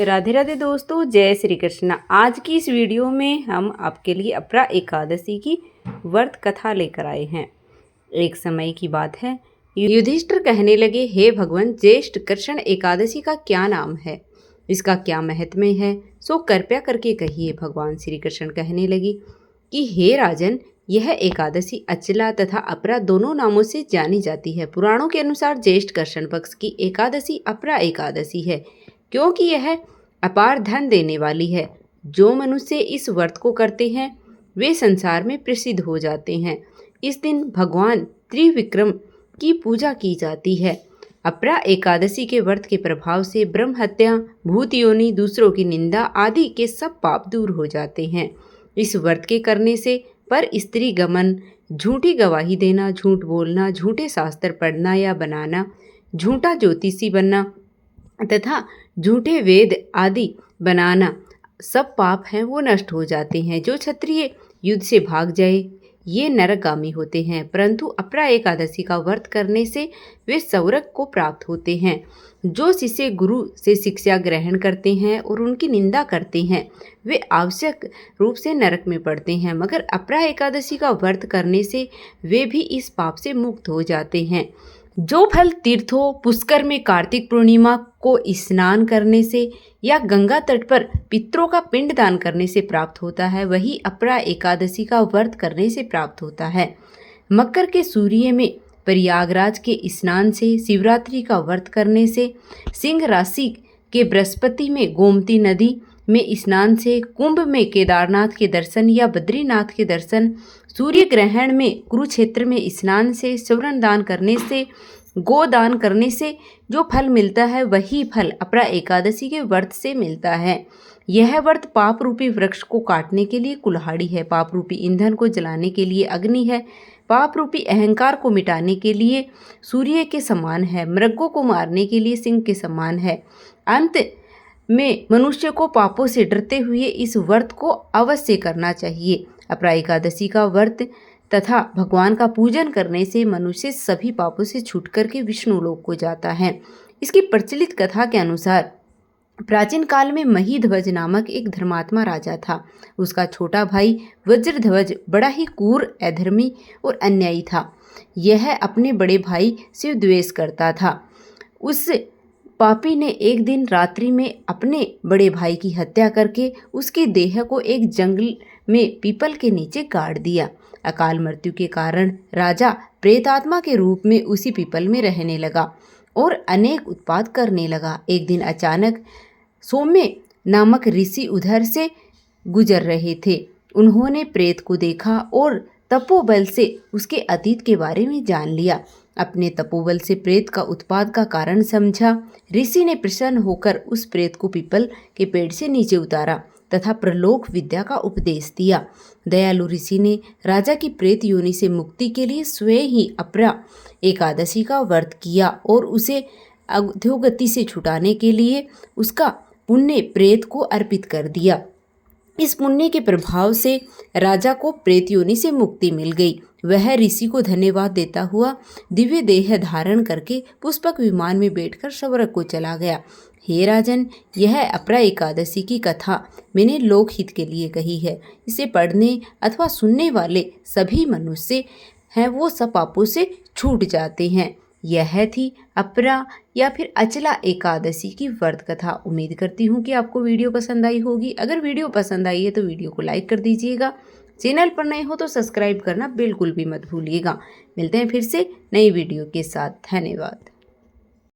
राधे राधे दोस्तों, जय श्री कृष्ण। आज की इस वीडियो में हम आपके लिए अपरा एकादशी की व्रत कथा लेकर आए हैं। एक समय की बात है, युधिष्ठिर कहने लगे, हे भगवान, ज्येष्ठ कृष्ण एकादशी का क्या नाम है, इसका क्या महत्म्य है, सो कृपया करके कहिए। भगवान श्री कृष्ण कहने लगे कि हे राजन, यह एकादशी अचला तथा अपरा दोनों नामों से जानी जाती है। पुराणों के अनुसार ज्येष्ठ कृष्ण पक्ष की एकादशी अपरा एकादशी है, क्योंकि यह अपार धन देने वाली है। जो मनुष्य इस व्रत को करते हैं वे संसार में प्रसिद्ध हो जाते हैं। इस दिन भगवान त्रिविक्रम की पूजा की जाती है। अपरा एकादशी के व्रत के प्रभाव से ब्रह्म हत्या, भूत योनि, दूसरों की निंदा आदि के सब पाप दूर हो जाते हैं। इस व्रत के करने से पर स्त्री गमन, झूठी गवाही देना, झूठ बोलना, झूठे शास्त्र पढ़ना या बनाना, झूठा ज्योतिषी बनना तथा झूठे वेद आदि बनाना, सब पाप हैं वो नष्ट हो जाते हैं। जो क्षत्रिय युद्ध से भाग जाए ये नरकगामी होते हैं, परंतु अपरा एकादशी का व्रत करने से वे स्वर्ग को प्राप्त होते हैं। जो शिष्य गुरु से शिक्षा ग्रहण करते हैं और उनकी निंदा करते हैं वे आवश्यक रूप से नरक में पड़ते हैं, मगर अपरा एकादशी का व्रत करने से वे भी इस पाप से मुक्त हो जाते हैं। जो फल तीर्थों पुष्कर में कार्तिक पूर्णिमा को स्नान करने से या गंगा तट पर पितरों का पिंड दान करने से प्राप्त होता है, वही अपरा एकादशी का व्रत करने से प्राप्त होता है। मकर के सूर्य में प्रयागराज के स्नान से, शिवरात्रि का व्रत करने से, सिंह राशि के बृहस्पति में गोमती नदी में स्नान से, कुंभ में केदारनाथ के दर्शन या बद्रीनाथ के दर्शन, सूर्य ग्रहण में कुरुक्षेत्र में स्नान से, स्वर्ण दान करने से, गोदान करने से जो फल मिलता है वही फल अपरा एकादशी के व्रत से मिलता है। यह व्रत पाप रूपी वृक्ष को काटने के लिए कुल्हाड़ी है, पाप रूपी ईंधन को जलाने के लिए अग्नि है, पाप रूपी अहंकार को मिटाने के लिए सूर्य के समान है, मृगों को मारने के लिए सिंह के समान है। अंत में मनुष्य को पापों से डरते हुए इस व्रत को अवश्य करना चाहिए। अपरा एकादशी का व्रत तथा भगवान का पूजन करने से मनुष्य सभी पापों से छूट करके विष्णु लोक को जाता है। इसकी प्रचलित कथा के अनुसार प्राचीन काल में महीध्वज नामक एक धर्मात्मा राजा था। उसका छोटा भाई वज्रध्वज बड़ा ही क्रूर, अधर्मी और अन्यायी था। यह अपने बड़े भाई से द्वेष करता था। उस पापी ने एक दिन रात्रि में अपने बड़े भाई की हत्या करके उसकी देह को एक जंगल में पीपल के नीचे गाड़ दिया। अकाल मृत्यु के कारण राजा प्रेतात्मा के रूप में उसी पीपल में रहने लगा और अनेक उत्पात करने लगा। एक दिन अचानक सौम्य नामक ऋषि उधर से गुजर रहे थे। उन्होंने प्रेत को देखा और तपोबल से उसके अतीत के बारे में जान लिया। अपने तपोबल से प्रेत का उत्पात का कारण समझा। ऋषि ने प्रसन्न होकर उस प्रेत को पीपल के पेड़ से नीचे उतारा तथा प्रलोक विद्या का उपदेश दिया। दयालु ऋषि ने राजा की प्रेत योनि से मुक्ति के लिए स्वयं ही अपरा एकादशी का व्रत किया और उसे अधोगति से छुटाने के लिए उसका पुण्य प्रेत को अर्पित कर दिया। इस पुण्य के प्रभाव से राजा को प्रेत योनि से मुक्ति मिल गई। वह ऋषि को धन्यवाद देता हुआ दिव्य देह धारण करके पुष्पक विमान में बैठकर स्वर्ग को चला गया। हे राजन, यह अपरा एकादशी की कथा मैंने लोकहित के लिए कही है। इसे पढ़ने अथवा सुनने वाले सभी मनुष्य हैं वो सब पापों से छूट जाते हैं। यह थी अपरा या फिर अचला एकादशी की व्रत कथा। उम्मीद करती हूँ कि आपको वीडियो पसंद आई होगी। अगर वीडियो पसंद आई है तो वीडियो को लाइक कर दीजिएगा। चैनल पर नए हो तो सब्सक्राइब करना बिल्कुल भी मत भूलिएगा। मिलते हैं फिर से नई वीडियो के साथ। धन्यवाद।